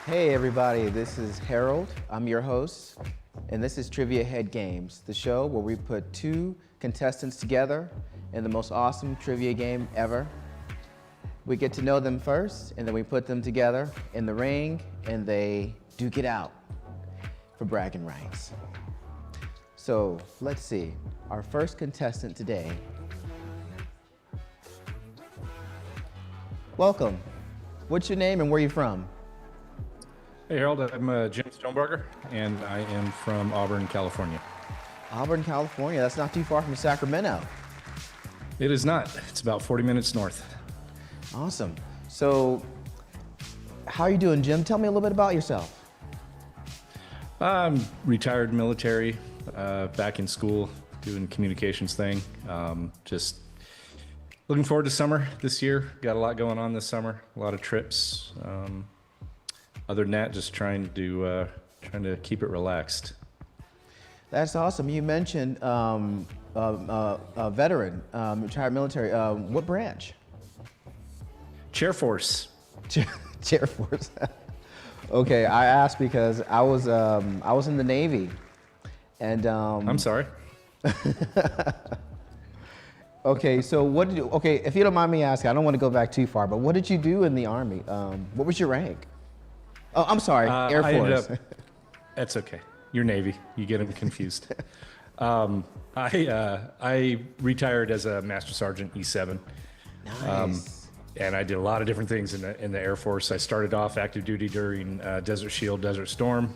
Hey everybody, this is Harold. I'm your host, and this is Trivia Head Games, the show where we put two contestants together in the most awesome trivia game ever. We get to know them first, and then we put them together in the ring, and they duke it out for bragging rights. So let's see, our first contestant today. Welcome. What's your name and where are you from? Hey Harold, I'm Jim Stonebarger, and I am from Auburn, California. Auburn, California. That's not too far from Sacramento. It is not. It's about 40 minutes north. Awesome. So, how are you doing, Jim? Tell me a little bit about yourself. I'm retired military, back in school, doing communications thing. Just looking forward to summer this year. Got a lot going on this summer, a lot of trips. Other than that, just trying to keep it relaxed. That's awesome. You mentioned a veteran, retired military. What branch? Chair Force. Chair Force. Okay, I asked because I was in the Navy, and I'm sorry. Okay, so what did you? Okay, if you don't mind me asking, I don't want to go back too far, but what did you do in the Army? What was your rank? Oh, I'm sorry, Air Force. That's okay. You're Navy. You get them confused. I retired as a Master Sergeant E7. Nice. And I did a lot of different things in the Air Force. I started off active duty during Desert Shield, Desert Storm.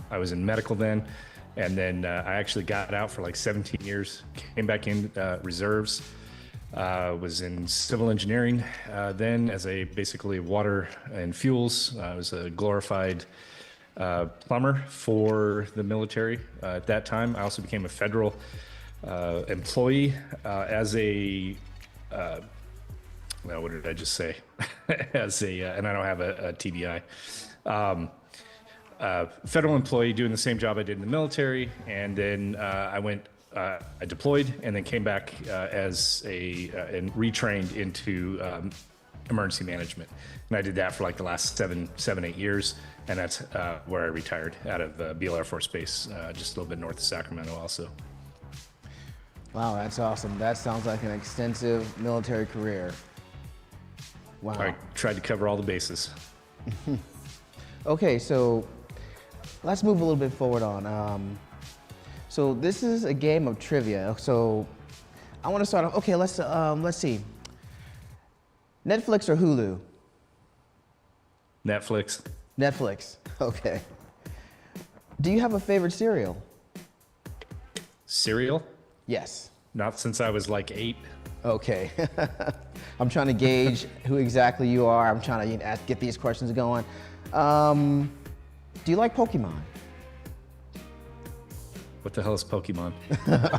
I was in medical then. And then I actually got out for like 17 years, came back in reserves. Was in civil engineering then as basically water and fuels. I was a glorified plumber for the military at that time. I also became a federal employee as a, well, what did I just say? As a, and I don't have a TBI. Federal employee doing the same job I did in the military. And then I deployed and then came back and retrained into emergency management. And I did that for like the last 8 years. And that's where I retired out of Beale Air Force Base, just a little bit north of Sacramento also. Wow, that's awesome. That sounds like an extensive military career. Wow. I tried to cover all the bases. Okay, so let's move a little bit forward on. So this is a game of trivia. So I want to start off. Okay, let's see. Netflix or Hulu? Netflix. Netflix. Okay. Do you have a favorite cereal? Cereal? Yes. Not since I was like 8. Okay. I'm trying to gauge who exactly you are. I'm trying to get these questions going. Do you like Pokemon? What the hell is Pokemon?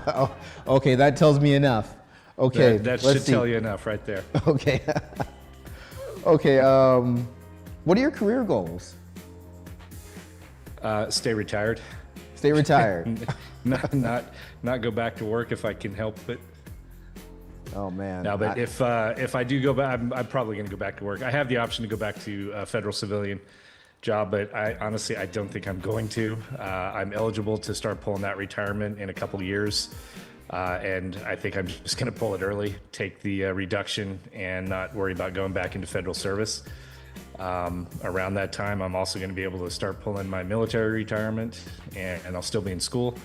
Oh, okay, that tells me enough. Okay, that should tell you enough right there. Okay. Okay. What are your career goals? Stay retired. Stay retired. not go back to work if I can help it. Oh man. No, but if I do go back, I'm probably going to go back to work. I have the option to go back to a federal civilian job, but I honestly don't think I'm going to. I'm eligible to start pulling that retirement in a couple years, and I think I'm just going to pull it early, take the reduction, and not worry about going back into federal service. Around that time, I'm also going to be able to start pulling my military retirement, and I'll still be in school.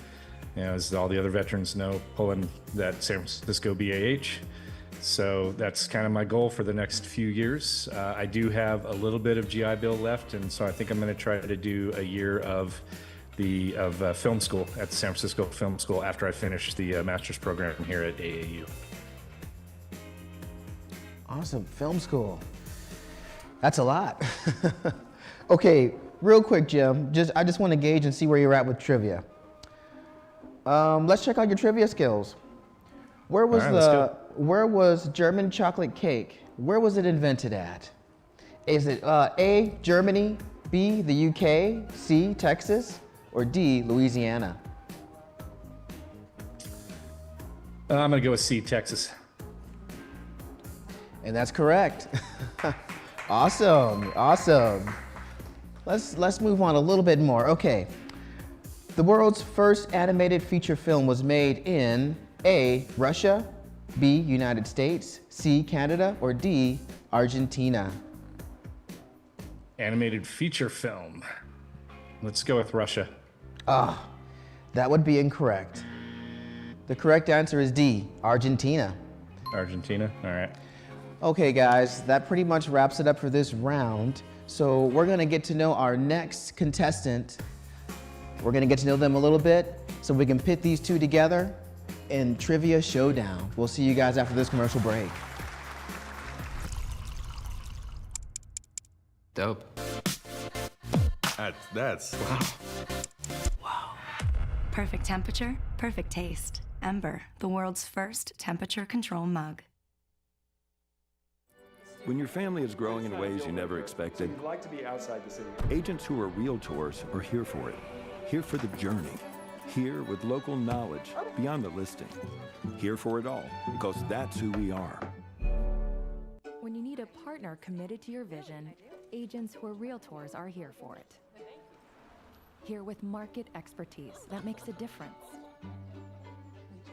You know, as all the other veterans know, pulling that San Francisco BAH. So that's kind of my goal for the next few years. I do have a little bit of GI Bill left, and so I think I'm going to try to do a year of film school at the San Francisco Film School after I finish the master's program here at AAU. Awesome, film school. That's a lot. Okay, real quick, Jim. I just want to gauge and see where you're at with trivia. Let's check out your trivia skills. Where was German chocolate cake? Where was it invented at? Is it A, Germany, B, the UK, C, Texas, or D, Louisiana? I'm going to go with C, Texas. And that's correct. Awesome, awesome. let's move on a little bit more. Okay. The world's first animated feature film was made in A, Russia, B, United States, C, Canada, or D, Argentina. Animated feature film. Let's go with Russia. That would be incorrect. The correct answer is D, Argentina. Argentina, all right. Okay, guys, that pretty much wraps it up for this round. So we're gonna get to know our next contestant. We're gonna get to know them a little bit so we can pit these two together in Trivia Showdown. We'll see you guys after this commercial break. Dope. That's wow. Perfect temperature, perfect taste. Ember, the world's first temperature control mug. When your family is growing in ways you never expected, You'd like to be outside the city. agents who are realtors are here for it. Here for the journey. Here with local knowledge beyond the listing. Here for it all, because that's who we are. When you need a partner committed to your vision, agents who are realtors are here for it. Here with market expertise that makes a difference.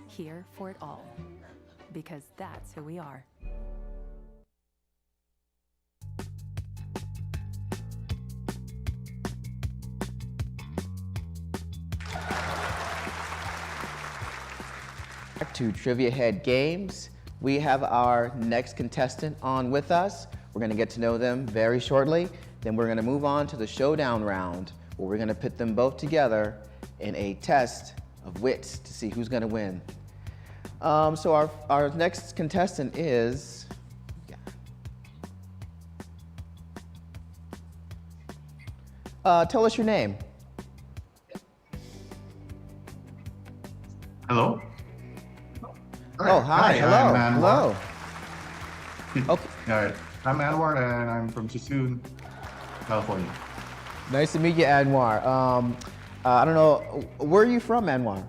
Here for it all, because that's who we are. Back to Trivia Head Games. We have our next contestant on with us. We're gonna get to know them very shortly. Then we're gonna move on to the showdown round, where we're gonna pit them both together in a test of wits to see who's gonna win. So our next contestant is, tell us your name. Hello? Oh, hi, hello, I'm hello. Okay, All right. I'm Anwar and I'm from Sassoon, California. nice to meet you, Anwar. I don't know, where are you from, Anwar?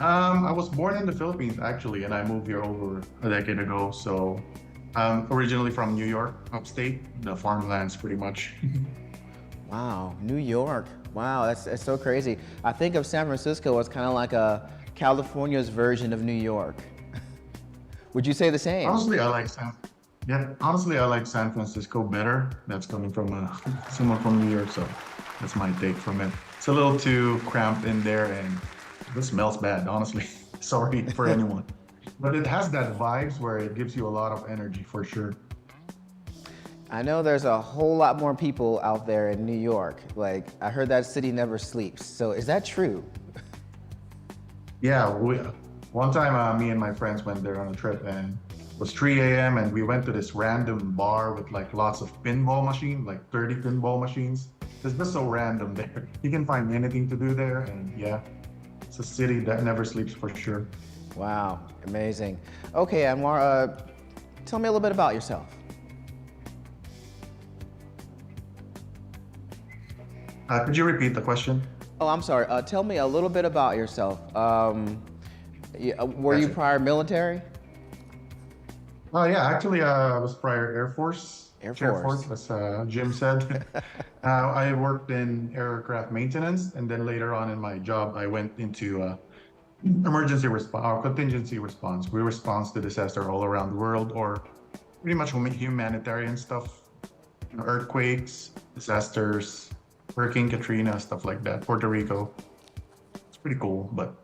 I was born in the Philippines actually, and I moved here over a decade ago. So I'm originally from New York, upstate, the farmlands pretty much. Wow, New York. Wow, that's so crazy. I think of San Francisco as kind of like a California's version of New York. Would you say the same? Honestly, I like San Francisco better. That's coming from someone from New York, so that's my take from it. It's a little too cramped in there, and it smells bad, honestly. Sorry for anyone. But it has that vibes where it gives you a lot of energy for sure. I know there's a whole lot more people out there in New York. Like, I heard that city never sleeps. So is that true? Yeah, one time me and my friends went there on a trip, and it was 3 a.m. and we went to this random bar with like lots of pinball machines, like 30 pinball machines. It's just so random there. You can find anything to do there, and yeah, it's a city that never sleeps for sure. Wow, amazing. Okay, Anwar, tell me a little bit about yourself. Could you repeat the question? Oh, I'm sorry. Tell me a little bit about yourself. Were you Gotcha. prior military? Oh yeah, actually I was prior Air Force. Air Air Force. Force, as Jim said. I worked in aircraft maintenance, and then later on in my job, I went into emergency response or contingency response. We respond to disaster all around the world, or pretty much humanitarian stuff, earthquakes, disasters, Hurricane Katrina, stuff like that. Puerto Rico. It's pretty cool, but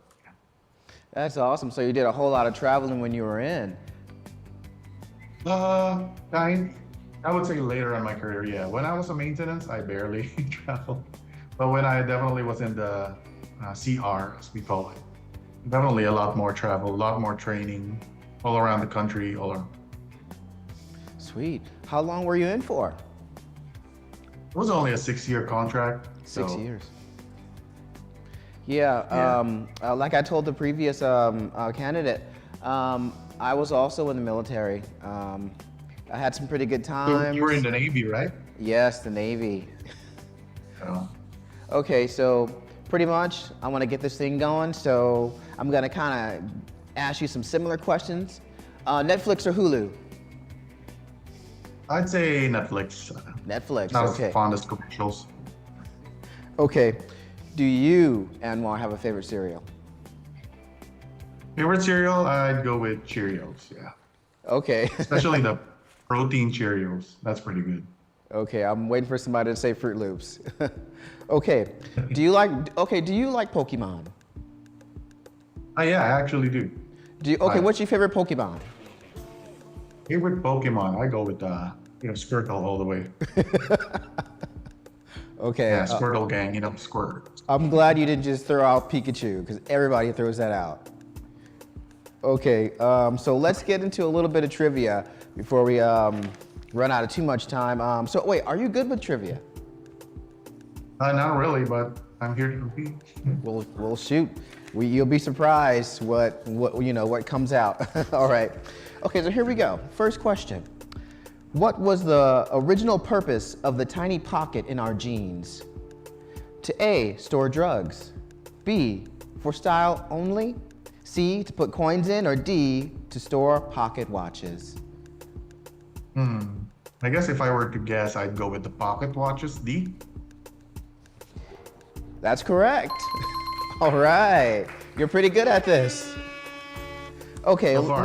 That's awesome. So you did a whole lot of traveling when you were in. I would say later in my career, yeah. When I was in maintenance, I barely traveled. But when I definitely was in the CR, as we call it, definitely a lot more travel, a lot more training, all around the country, all around. Sweet. How long were you in for? It was only a 6-year contract. 6 so- years. Yeah, like I told the previous candidate, I was also in the military. I had some pretty good times. You were in the Navy, right? Yes, the Navy. Oh. Okay, so pretty much I want to get this thing going, so I'm gonna kind of ask you some similar questions. Netflix or Hulu? I'd say Netflix. Netflix, Not okay. as fond as commercials. Okay. Do you, Anwar, have a favorite cereal? Favorite cereal? I'd go with Cheerios. Yeah, Okay. especially the protein Cheerios. That's pretty good. Okay, I'm waiting for somebody to say Fruit Loops. Okay. Do you like Pokemon? Yeah, I actually do. What's your favorite Pokemon? Favorite Pokemon? I go with Squirtle all the way. Okay. Yeah, Squirtle gang. Squirt. I'm glad you didn't just throw out Pikachu, because everybody throws that out. Okay, so let's get into a little bit of trivia before we run out of too much time. So wait, are you good with trivia? Not really, but I'm here to compete. We'll shoot. You'll be surprised what comes out. All right. Okay, so here we go. First question. What was the original purpose of the tiny pocket in our jeans? To A, store drugs. B, for style only. C, to put coins in, or D, to store pocket watches. I guess if I were to guess, I'd go with the pocket watches. D. That's correct. All right. You're pretty good at this. Okay, So far.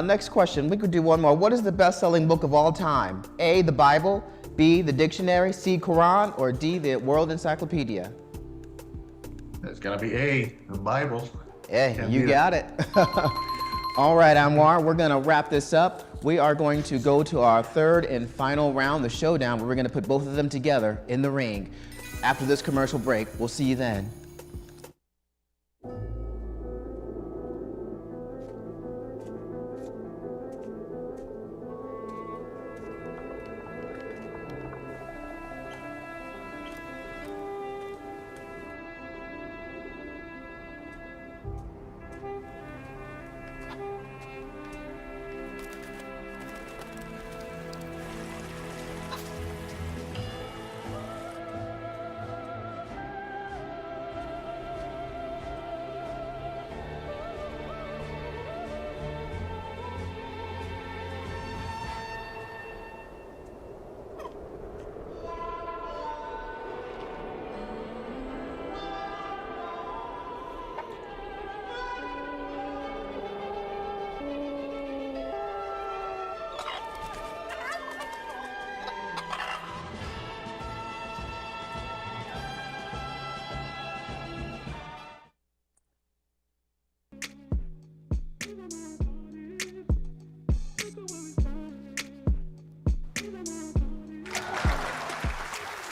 next question. We could do one more. What is the best-selling book of all time? A, the Bible, B, the dictionary, C, Quran, or D, the World Encyclopedia? It's gonna be A, the Bible. Hey, Can't you beat got it. All right, Anwar, we're gonna wrap this up. We are going to go to our third and final round, the showdown, where we're gonna put both of them together in the ring. After this commercial break, we'll see you then.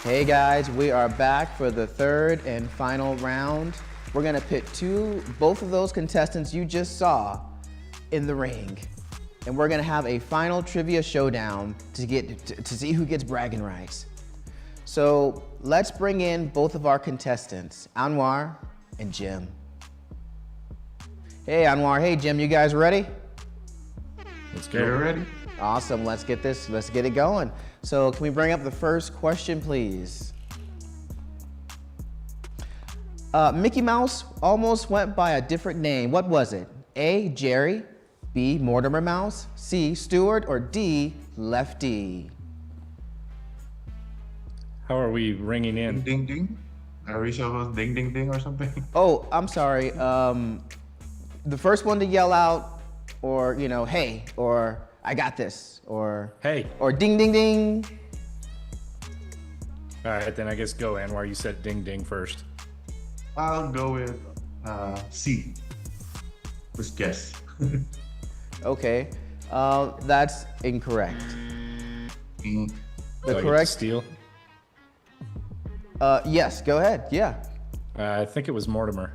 Hey guys, we are back for the third and final round. We're gonna pit both of those contestants you just saw in the ring. And we're gonna have a final trivia showdown to see who gets bragging rights. So let's bring in both of our contestants, Anwar and Jim. Hey Anwar, hey Jim, you guys ready? Let's go. You're ready? Awesome, let's get it going. So can we bring up the first question, please? Mickey Mouse almost went by a different name. What was it? A, Jerry, B, Mortimer Mouse, C, Stewart, or D, Lefty? How are we ringing in? Ding ding. Are we supposed ding ding ding or something? Oh, I'm sorry. The first one to yell out, or hey, or I got this, or Hey. or ding ding ding. All right, then I guess go, Anwar. You said ding ding first. I'll go with C. Just guess. Okay, that's incorrect. Mm. Do I The get to correct. steal. Yes, go ahead. Yeah, I think it was Mortimer.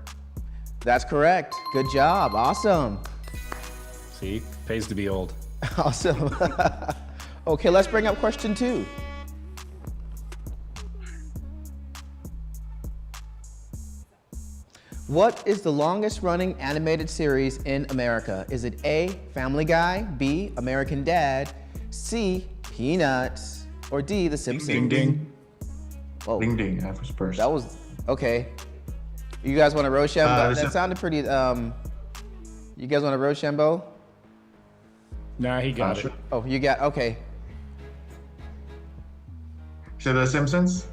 that's correct. Good job. Awesome. See, pays to be old. Awesome. Okay, let's bring up question 2. What is the longest running animated series in America? Is it A, Family Guy, B, American Dad, C, Peanuts, or D, The Simpsons? Ding ding. Whoa, Ding ding. I was first. that was, okay. You guys want to Rochambeau? this That is- sounded pretty, you guys want to Rochambeau? Nah, he got it. Sure. Oh, you got, okay. To The Simpsons?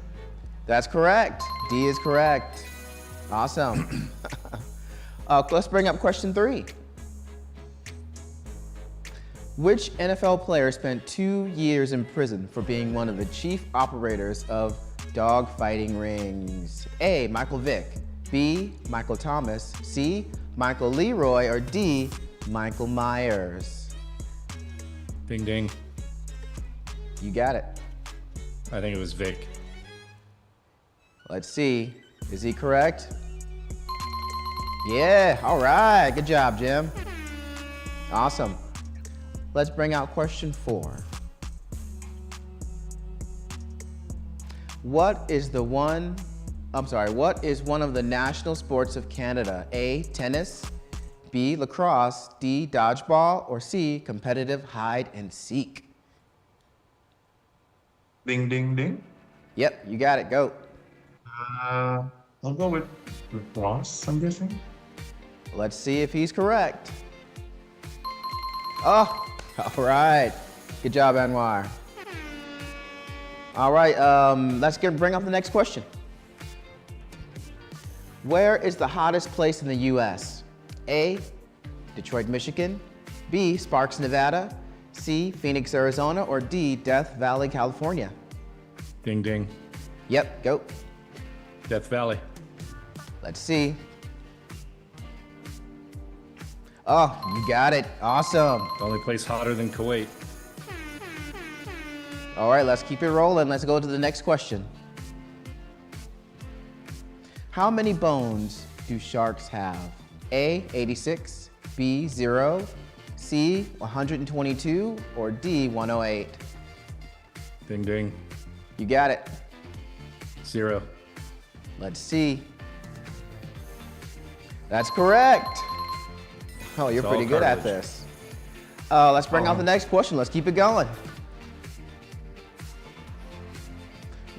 That's correct. D is correct. Awesome. Let's bring up question 3. Which NFL player spent 2 years in prison for being one of the chief operators of dog fighting rings? A. Michael Vick. B. Michael Thomas. C. Michael Leroy. Or D. Michael Myers. Ding ding. You got it. I think it was Vic. Let's see. Is he correct? Yeah, all right. Good job, Jim. Awesome. Let's bring out question 4. What is one of the national sports of Canada? A, tennis, B, lacrosse, D, dodgeball, or C, competitive hide and seek? Ding, ding, ding. Yep, you got it. Go. I'll go with Ross, I'm guessing. Let's see if he's correct. Oh, all right. Good job, Anwar. All right, let's bring up the next question. Where is the hottest place in the U.S.? A, Detroit, Michigan. B, Sparks, Nevada. C, Phoenix, Arizona. Or D, Death Valley, California? Ding ding. Yep, go. Death Valley. Let's see. Oh, you got it. Awesome. The only place hotter than Kuwait. All right, let's keep it rolling. Let's go to the next question. How many bones do sharks have? A, 86, B, 0, C, 122, or D, 108? Ding ding. You got it. 0. Let's see. That's correct. Oh, you're It's pretty all good at cartilage. this. Let's bring out the next question. Let's keep it going.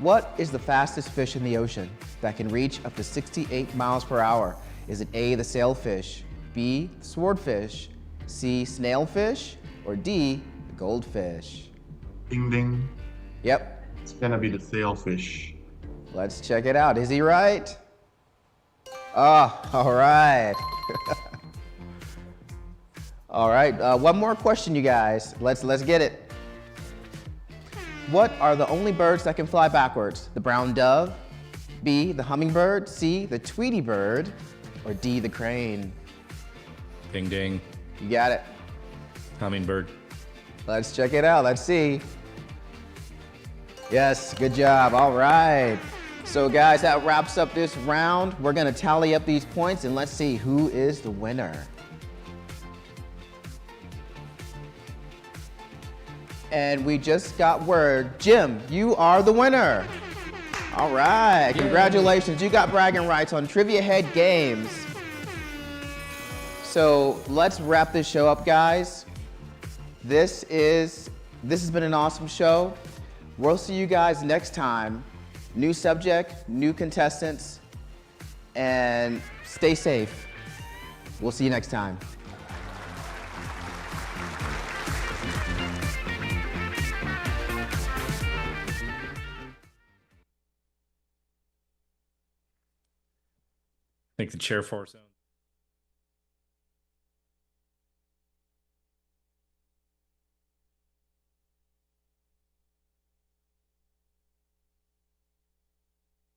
What is the fastest fish in the ocean that can reach up to 68 miles per hour? Is it A, the sailfish, B, the swordfish, C, snailfish, or D, the goldfish? Ding, ding. Yep, It's gonna be the sailfish. let's check it out. Is he right? Oh, all right. All right, one more question, you guys. Let's get it. What are the only birds that can fly backwards? The brown dove, B, the hummingbird, C, the tweety bird, or D, the crane? Ding ding. You got it. Hummingbird. Let's check it out. Let's see. Yes, good job. All right. So guys, that wraps up this round. We're gonna tally up these points and let's see who is the winner. And we just got word, Jim, you are the winner. All right, congratulations. You got bragging rights on Trivia Head Games. So let's wrap this show up, guys. This has been an awesome show. We'll see you guys next time. New subject, new contestants, and stay safe. We'll see you next time. I think the chair force owns.